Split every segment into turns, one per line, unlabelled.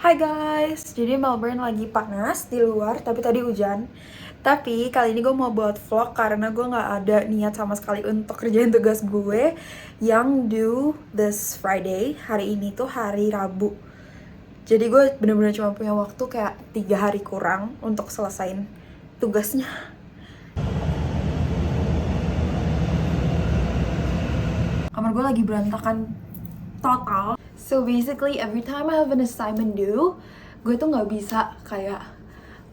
Hai guys, jadi Melbourne lagi panas di luar, tapi tadi hujan. Tapi kali ini gue mau buat vlog karena gue nggak ada niat sama sekali untuk kerjain tugas gue yang due this Friday. Hari ini tuh hari Rabu. Jadi gue bener-bener cuma punya waktu kayak 3 hari kurang untuk selesain tugasnya. Kamar gue lagi berantakan total. So basically every time I have an assignment due, gue tuh nggak bisa kayak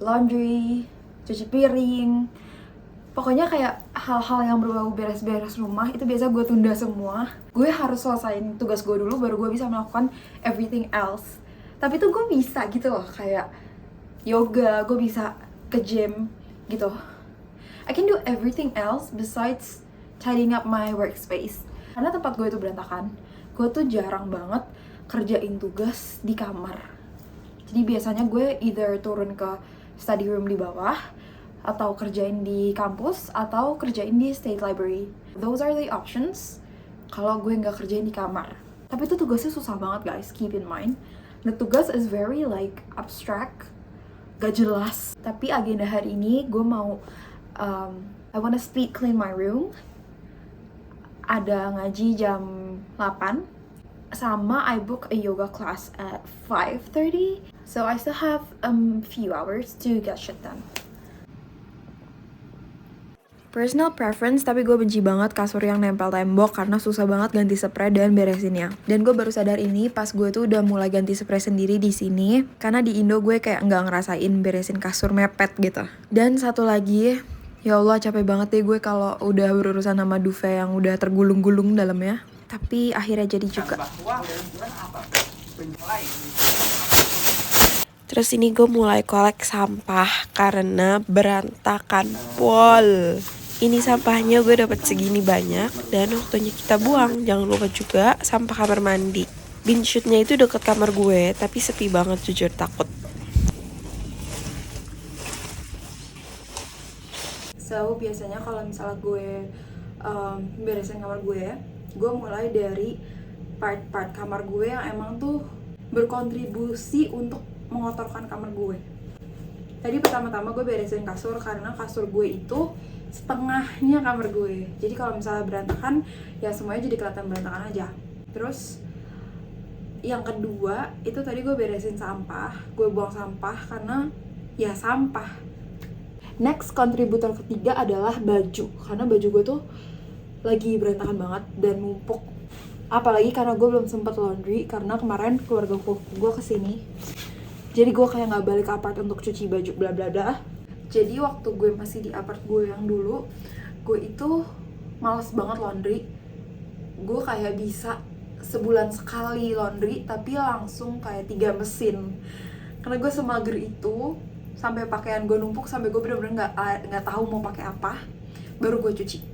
laundry, cuci piring, pokoknya kayak hal-hal yang berbau beres-beres rumah itu biasa gue tunda semua. Gue harus selesaiin tugas gue dulu baru gue bisa melakukan everything else. Tapi tuh gue bisa gitu loh, kayak yoga, gue bisa ke gym gitu. I can do everything else besides tidying up my workspace. Karena tempat gue itu berantakan, gue tuh jarang banget kerjain tugas di kamar. Jadi biasanya gue either turun ke study room di bawah, atau kerjain di kampus, atau kerjain di state library. Those are the options kalau gue nggak kerjain di kamar. Tapi itu tugasnya susah banget guys, keep in mind. The tugas is very like abstract, gak jelas. Tapi agenda hari ini gue mau I wanna speed clean my room. Ada ngaji jam 8 sama I book a yoga class at 5:30. So I still have a few hours to get shit done. Personal preference, tapi gue benci banget kasur yang nempel tembok karena susah banget ganti spray dan beresinnya. Dan gue baru sadar ini pas gue tuh udah mulai ganti spray sendiri di sini, karena di Indo gue kayak nggak ngerasain beresin kasur mepet gitu. Dan satu lagi, ya Allah capek banget deh gue kalau udah berurusan sama duvet yang udah tergulung-gulung dalamnya. Tapi akhirnya jadi juga.
Terus ini gue mulai kolek sampah karena berantakan pol. Ini sampahnya gue dapat segini banyak dan waktunya kita buang. Jangan lupa juga sampah kamar mandi. Bin shootnya itu deket kamar gue, tapi sepi banget, jujur takut.
So biasanya kalau misalnya gue beresin kamar gue mulai dari part-part kamar gue yang emang tuh berkontribusi untuk mengotorkan kamar gue. Tadi pertama-tama gue beresin kasur karena kasur gue itu setengahnya kamar gue. Jadi kalau misalnya berantakan, ya semuanya jadi kelihatan berantakan aja. Terus yang kedua itu tadi gue beresin sampah, gue buang sampah karena ya sampah. Next kontributor ketiga adalah baju, karena baju gue tuh lagi berantakan banget dan numpuk. Apalagi karena gue belum sempet laundry karena kemarin keluarga gue kesini. Jadi gue kayak nggak balik ke apart untuk cuci baju bla bla bla. Jadi waktu gue masih di apart gue yang dulu, gue itu males banget laundry. Gue kayak bisa sebulan sekali laundry tapi langsung kayak 3 mesin. Karena gue semager itu, sampai pakaian gue numpuk sampai gue bener-bener nggak tahu mau pakai apa, baru gue cuci.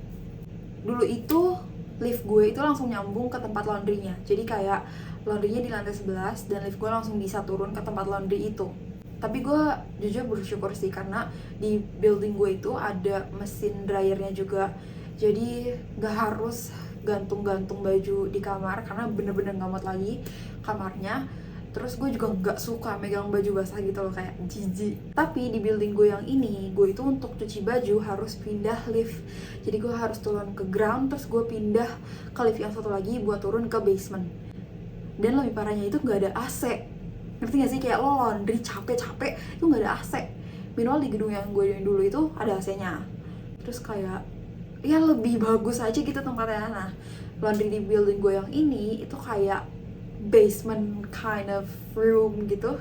Dulu itu lift gue itu langsung nyambung ke tempat laundrynya, jadi kayak laundrynya di lantai 11 dan lift gue langsung bisa turun ke tempat laundry itu. Tapi gue jujur bersyukur sih karena di building gue itu ada mesin dryernya juga, jadi gak harus gantung-gantung baju di kamar karena bener-bener gak muat lagi kamarnya. Terus gue juga gak suka megang baju basah gitu loh, kayak jijik. Tapi di building gue yang ini, gue itu untuk cuci baju harus pindah lift. Jadi gue harus turun ke ground, terus gue pindah ke lift yang satu lagi buat turun ke basement. Dan lebih parahnya itu gak ada AC. Ngerti gak sih, kayak lo laundry capek-capek itu gak ada AC. Minimal di gedung yang gue dulu itu ada AC-nya. Terus kayak ya lebih bagus aja gitu tempatnya. Nah, laundry di building gue yang ini itu kayak basement kind of room gitu.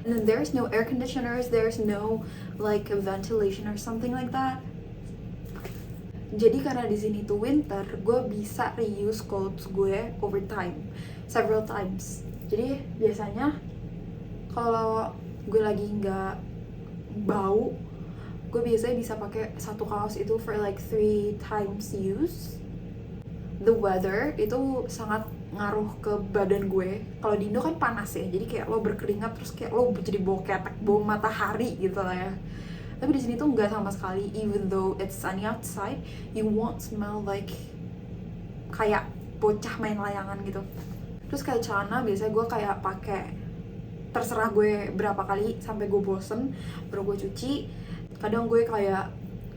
And then there's no air conditioners, there's no like ventilation or something like that. Jadi karena di sini tuh winter, gue bisa reuse clothes gue over time, several times. Jadi biasanya kalau gue lagi nggak bau, gue biasanya bisa pakai satu kaos itu for like 3 times use. The weather itu sangat ngaruh ke badan gue. Kalau di Indo kan panas ya, jadi kayak lo berkeringat terus kayak lo jadi bau ketek, bau matahari gitu lah ya. Tapi di sini tuh nggak sama sekali. Even though it's sunny outside, you won't smell like kayak bocah main layangan gitu. Terus kayak celana biasanya gue kayak pakai terserah gue berapa kali sampai gue bosen baru gue cuci. Kadang gue kayak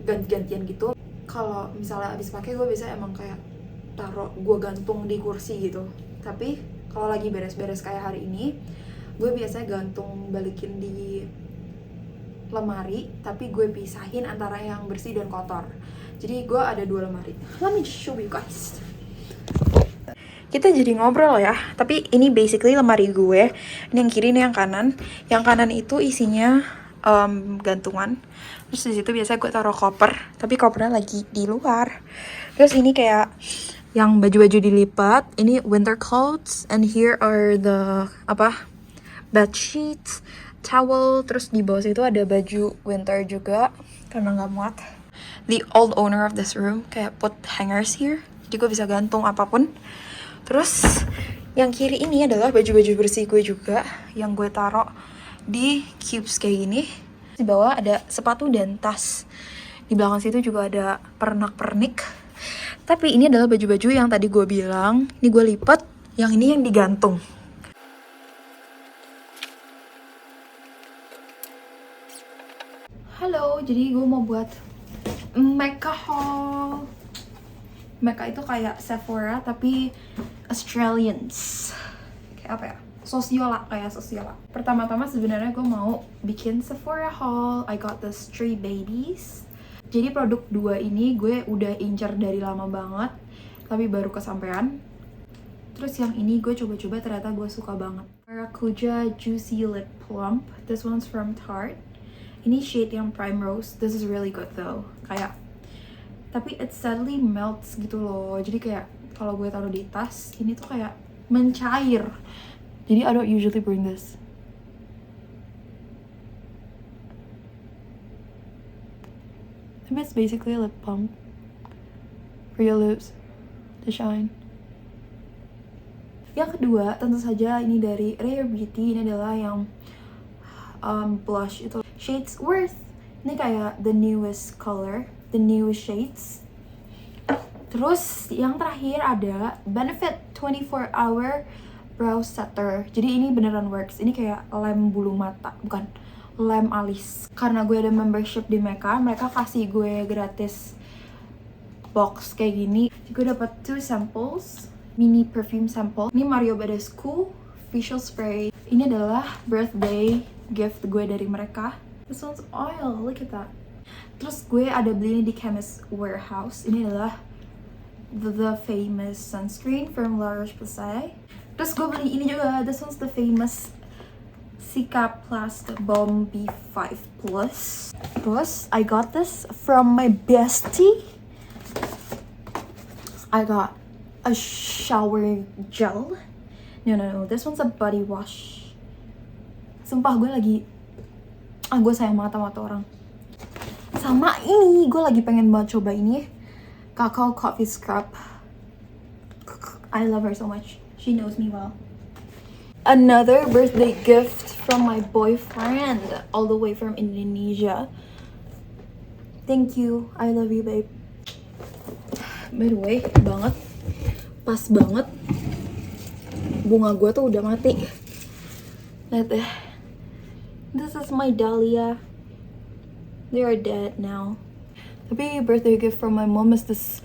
ganti-gantian gitu. Kalau misalnya abis pakai gue biasa emang kayak gue gantung di kursi gitu. Tapi kalau lagi beres-beres kayak hari ini, gue biasanya gantung balikin di lemari, tapi gue pisahin antara yang bersih dan kotor. Jadi gue ada 2 lemari. Let me show you guys. Kita jadi ngobrol ya, tapi ini basically lemari gue. Ini yang kiri, ini yang kanan. Yang kanan itu isinya gantungan. Terus di situ biasanya gue taruh koper, tapi kopernya lagi di luar. Terus ini kayak yang baju-baju dilipat. Ini winter clothes, and here are the bed sheets, towel. Terus di bawah situ ada baju winter juga karena nggak muat. The old owner of this room kayak put hangers here, jadi gue bisa gantung apapun. Terus yang kiri ini adalah baju-baju bersih gue juga yang gue taruh di cubes kayak gini. Di bawah ada sepatu dan tas. Di belakang situ juga ada pernak-pernik. Tapi ini adalah baju-baju yang tadi gue bilang. Ini gue lipat, yang ini yang digantung. Halo, jadi gue mau buat Mecca haul. Mecca itu kayak Sephora tapi Australians. Kayak apa ya? Kayak Sosiola. Pertama-tama sebenarnya gue mau bikin Sephora haul. I got this 3 babies. Jadi produk 2 ini gue udah incer dari lama banget, tapi baru kesampean. Terus yang ini gue coba-coba, ternyata gue suka banget. Maracuja Juicy Lip Plump. This one's from Tarte. Ini shade yang Prime Rose. This is really good though. Kayak, tapi it suddenly melts gitu loh. Jadi kayak kalau gue taruh di tas, ini tuh kayak mencair. Jadi I don't usually bring this. Tapi it's basically a lip balm for your lips to shine. Yang kedua, tentu saja ini dari Rare Beauty. Ini adalah yang blush itu shades Worth. Ini kayak the newest color, the newest shades. Terus yang terakhir ada Benefit 24-hour brow setter. Jadi ini beneran works. Ini kayak lem bulu mata, bukan lem alis. Karena gue ada membership di Mecca, mereka kasih gue gratis box kayak gini. Jadi gue dapat 2 samples, mini perfume sample. Ini Mario Badescu facial spray. Ini adalah birthday gift gue dari mereka. This one's oil, look at that. Terus gue ada beli ini di Chemist Warehouse. Ini adalah the famous sunscreen from La Roche-Posay. Terus gue beli ini juga. This one's the famous Cicaplast Balm B5 Plus. Terus I got this from my bestie. I got a shower gel. No. This one's a body wash. Sumpah gue lagi gue sayang banget sama tuh orang. Sama ini, gue lagi pengen banget coba ini Cacao Coffee Scrub. I love her so much. She knows me well. Another birthday gift from my boyfriend, all the way from Indonesia. Thank you. I love you, babe. By the way, pas banget. Bunga gue tuh udah mati. Lihat deh. This is my dahlia. They are dead now. Tapi birthday gift from my mom is this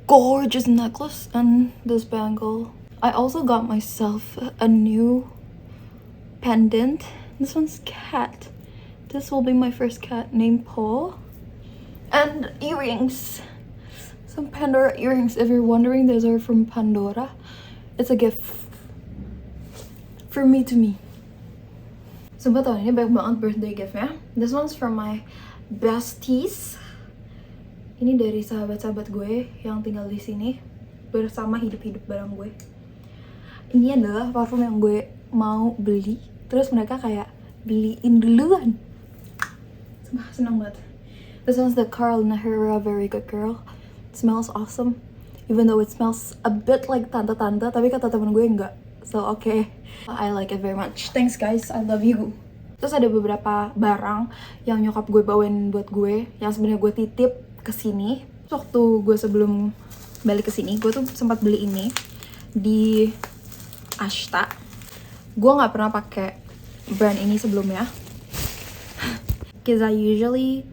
gorgeous necklace and this bangle. I also got myself a new pendant. This one's cat. This will be my first cat named Paul. And earrings. Some Pandora earrings. If you're wondering, those are from Pandora. It's a gift for me to me. Sumpah tahun ini banyak banget birthday giftnya. This one's from my besties. Ini dari sahabat-sahabat gue yang tinggal di sini bersama hidup-hidup bareng gue. Ini adalah parfum yang gue mau beli, terus mereka kayak beliin duluan. Sumpah senang banget. This one's the Carolina Herrera Very Good Girl. It smells awesome. Even though it smells a bit like tante-tante, tapi kata temen gue enggak. So okay, I like it very much. Thanks guys, I love you. Terus ada beberapa barang yang nyokap gue bawain buat gue, yang sebenarnya gue titip ke sini. Waktu gue sebelum balik ke sini, gue tuh sempat beli ini di Ashta. Gue nggak pernah pakai brand ini sebelumnya. Because I usually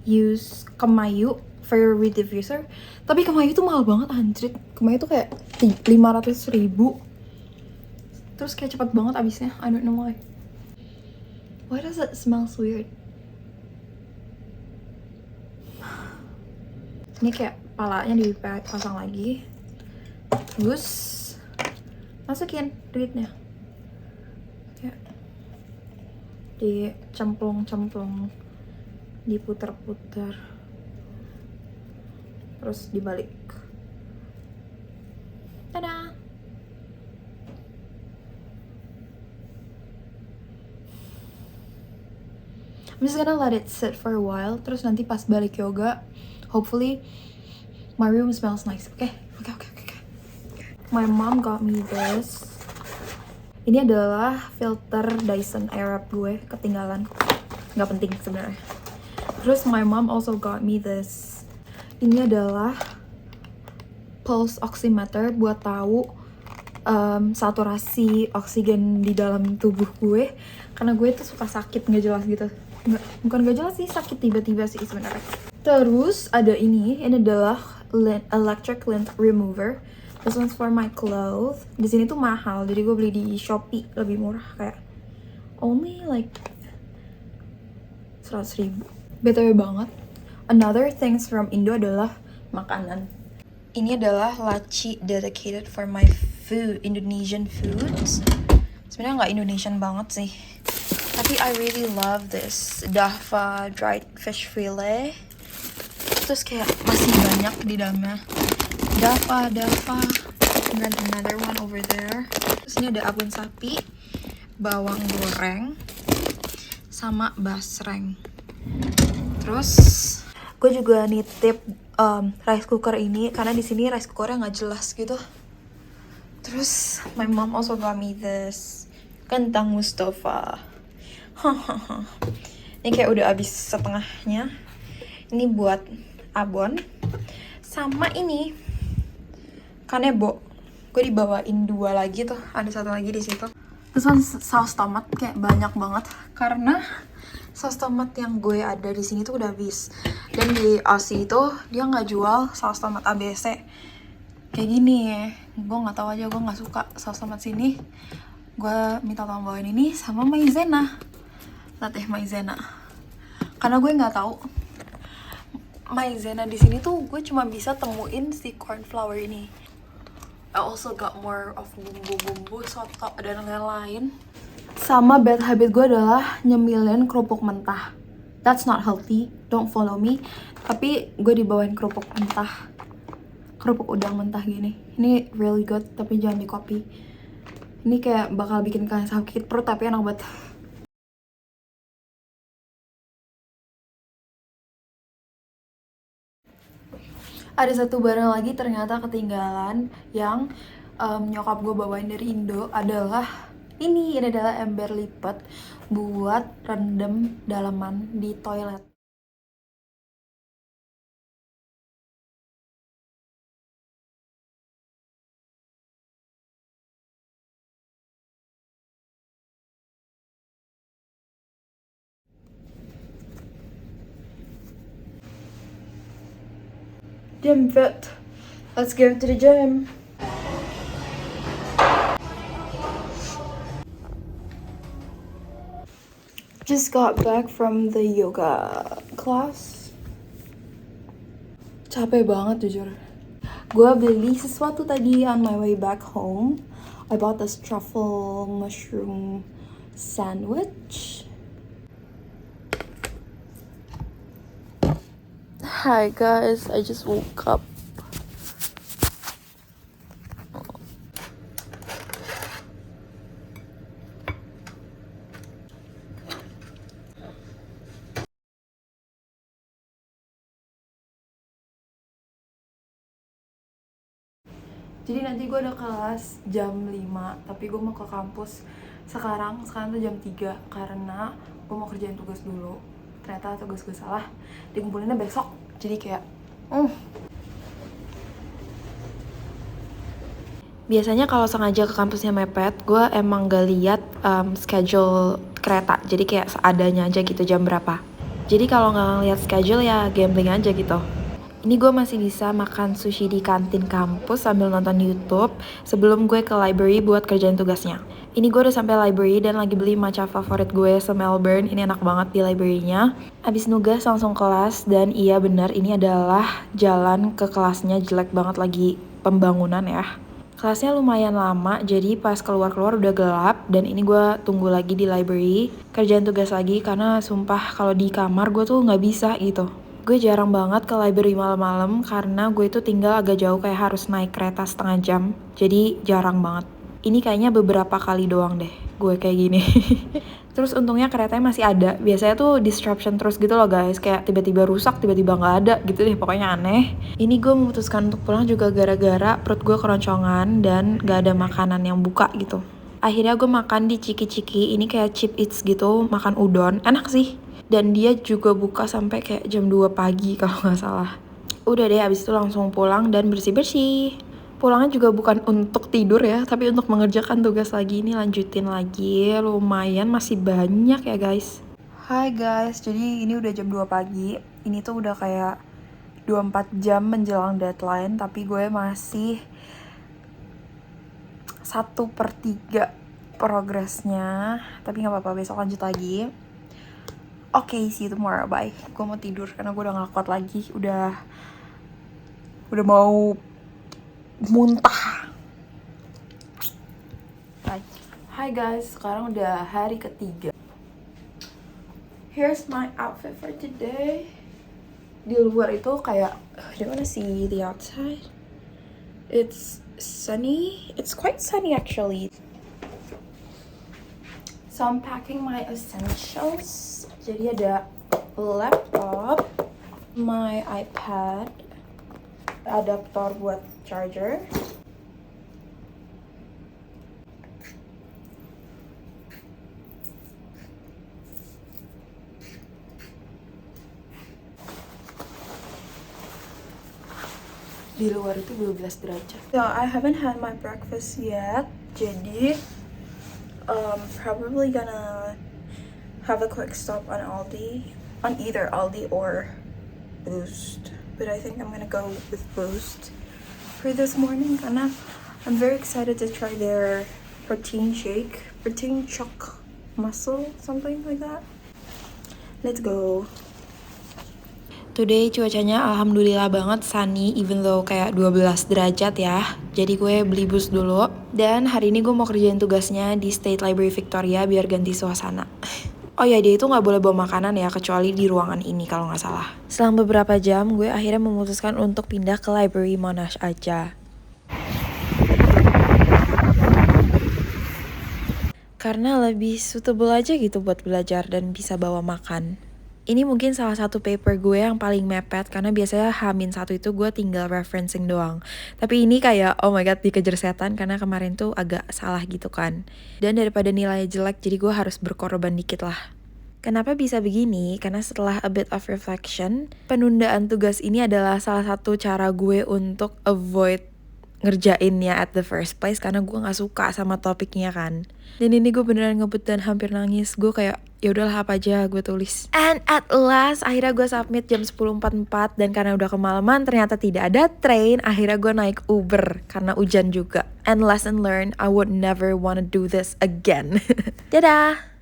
use Kemayu Fairy Diffuser. Tapi Kemayu tuh mahal banget anjir. Kemayu tuh kayak 500.000. Terus kayak cepat banget abisnya. I don't know why. Why does it smell weird? Ini kayak palanya dipasang lagi. Terus masukin duitnya. Kayak dicemplung-cemplung, diputer-puter, terus dibalik. Tada! I'm just gonna let it sit for a while. Terus nanti pas balik yoga, hopefully my room smells nice. Okay. My mom got me this. Ini adalah filter Dyson Airwrap gue, ketinggalan. Nggak penting sebenarnya. Terus my mom also got me this. Ini adalah pulse oximeter buat tahu saturasi oksigen di dalam tubuh gue. Karena gue tuh suka sakit nggak jelas gitu. Bukan nggak jelas sih, sakit tiba-tiba sih sebenarnya. Terus ada ini adalah electric lint remover. This one's for my clothes. Di sini tuh mahal, jadi gue beli di Shopee lebih murah, kayak only like 100.000. BTW banget. Another things from Indo adalah makanan. Ini adalah laci dedicated for my food, Indonesian foods. Sebenarnya nggak Indonesian banget sih, tapi I really love this Dava dried fish fillet. Terus kayak masih banyak di dalamnya. Dava, and then another one over there. Terus ini ada abon sapi, bawang goreng, sama basreng. Terus gue juga nitip rice cooker ini karena di sini rice cookernya nggak jelas gitu. Terus my mom also got me this kentang Mustafa. Ini kayak udah habis setengahnya. Ini buat abon. Sama ini kanebo. Gue dibawain 2 lagi tuh. Ada 1 lagi di situ. Terus saus tomat kayak banyak banget karena saus tomat yang gue ada di sini tuh udah habis. Dan di Aussie itu dia nggak jual saus tomat ABC kayak gini ya. Gue nggak tahu aja, gue nggak suka saus tomat sini. Gue minta tolong bawain ini sama maizena, latte maizena. Karena gue nggak tahu maizena di sini tuh gue cuma bisa temuin si cornflower ini. I also got more of bumbu-bumbu soto dan lain-lain. Sama bad habit gue adalah nyemilin kerupuk mentah. That's not healthy, don't follow me. Tapi gue dibawain kerupuk mentah, kerupuk udang mentah gini. Ini really good, tapi jangan di copy. Ini kayak bakal bikin kalian sakit perut, tapi enak banget. Ada 1 barang lagi ternyata ketinggalan yang nyokap gue bawain dari Indo adalah ini adalah ember lipat buat rendam dalaman di toilet. Gym fit. Let's go to the gym. Just got back from the yoga class. Capek banget jujur. Gue beli sesuatu tadi on my way back home. I bought this truffle mushroom sandwich.
Hi guys, I just woke up.
Jadi nanti gue ada kelas jam 5, tapi gue mau ke kampus sekarang tuh jam 3 karena gue mau kerjain tugas dulu. Ternyata tugas gue salah, dikumpulinnya besok. Jadi kayak
Biasanya kalau sengaja ke kampusnya mepet, gue emang gak liat schedule kereta, jadi kayak seadanya aja gitu jam berapa. Jadi kalau nggak ngeliat schedule ya gambling aja gitu. Ini gue masih bisa makan sushi di kantin kampus sambil nonton YouTube sebelum gue ke library buat kerjain tugasnya. Ini gue udah sampai library dan lagi beli matcha favorit gue se-Melbourne. Ini enak banget di library-nya. Abis nugas langsung kelas dan iya benar ini adalah jalan ke kelasnya jelek banget lagi pembangunan ya. Kelasnya lumayan lama jadi pas keluar-keluar udah gelap dan ini gue tunggu lagi di library kerjain tugas lagi karena sumpah kalau di kamar gue tuh nggak bisa gitu. Gue jarang banget ke library malam-malam karena gue itu tinggal agak jauh kayak harus naik kereta setengah jam. Jadi jarang banget. Ini kayaknya beberapa kali doang deh gue kayak gini. Terus untungnya keretanya masih ada. Biasanya tuh disruption terus gitu loh guys. Kayak tiba-tiba rusak, tiba-tiba nggak ada gitu deh. Pokoknya aneh. Ini gue memutuskan untuk pulang juga gara-gara perut gue keroncongan dan gak ada makanan yang buka gitu. Akhirnya gue makan di Ciki-Ciki. Ini kayak cheap eats gitu, makan udon. Enak sih. Dan dia juga buka sampai kayak jam 2 pagi kalau nggak salah. Udah deh abis itu langsung pulang dan bersih-bersih. Pulangnya juga bukan untuk tidur ya, tapi untuk mengerjakan tugas lagi. Ini lanjutin lagi, lumayan masih banyak ya guys. Hai guys, jadi ini udah jam 2 pagi. Ini tuh udah kayak 24 jam menjelang deadline, tapi gue masih 1/3 progresnya. Tapi nggak apa-apa, besok lanjut lagi. Oke, see you tomorrow, bye. Gue mau tidur karena gue udah gak kuat lagi. Udah mau muntah. Bye. Hai guys, sekarang udah hari ketiga. Here's my outfit for today. Di luar itu kayak, do you wanna see the outside? It's sunny. It's quite sunny actually. So I'm packing my essentials. Jadi ada laptop, my iPad, adaptor buat charger, di luar itu 12 derajat. So I haven't had my breakfast yet. Jadi probably gonna have a quick stop on Aldi, on either Aldi or Boost. But I think I'm gonna go with Boost for this morning karena I'm very excited to try their protein shake, protein choc muscle, something like that. Let's go. Today cuacanya alhamdulillah banget sunny, even though kayak 12 derajat ya. Jadi gue beli Boost dulu. Dan hari ini gue mau kerjain tugasnya di State Library Victoria biar ganti suasana. Oh ya, dia itu gak boleh bawa makanan ya, kecuali di ruangan ini kalau gak salah. Selang beberapa jam, gue akhirnya memutuskan untuk pindah ke Library Monash aja. Karena lebih suitable aja gitu buat belajar dan bisa bawa makan. Ini mungkin salah satu paper gue yang paling mepet karena biasanya H-1 itu gue tinggal referencing doang. Tapi ini kayak oh my god dikejar setan karena kemarin tuh agak salah gitu kan. Dan daripada nilai jelek jadi gue harus berkorban dikit lah. Kenapa bisa begini? Karena setelah a bit of reflection, penundaan tugas ini adalah salah satu cara gue untuk avoid ngerjainnya at the first place karena gue gak suka sama topiknya kan. Dan ini gue beneran ngebut dan hampir nangis. Gue kayak ya udahlah apa aja gue tulis. And at last akhirnya gue submit jam 10.44 dan karena udah kemalaman ternyata tidak ada train, akhirnya gue naik Uber karena hujan juga. And lesson learned, I would never wanna do this again. Dadah.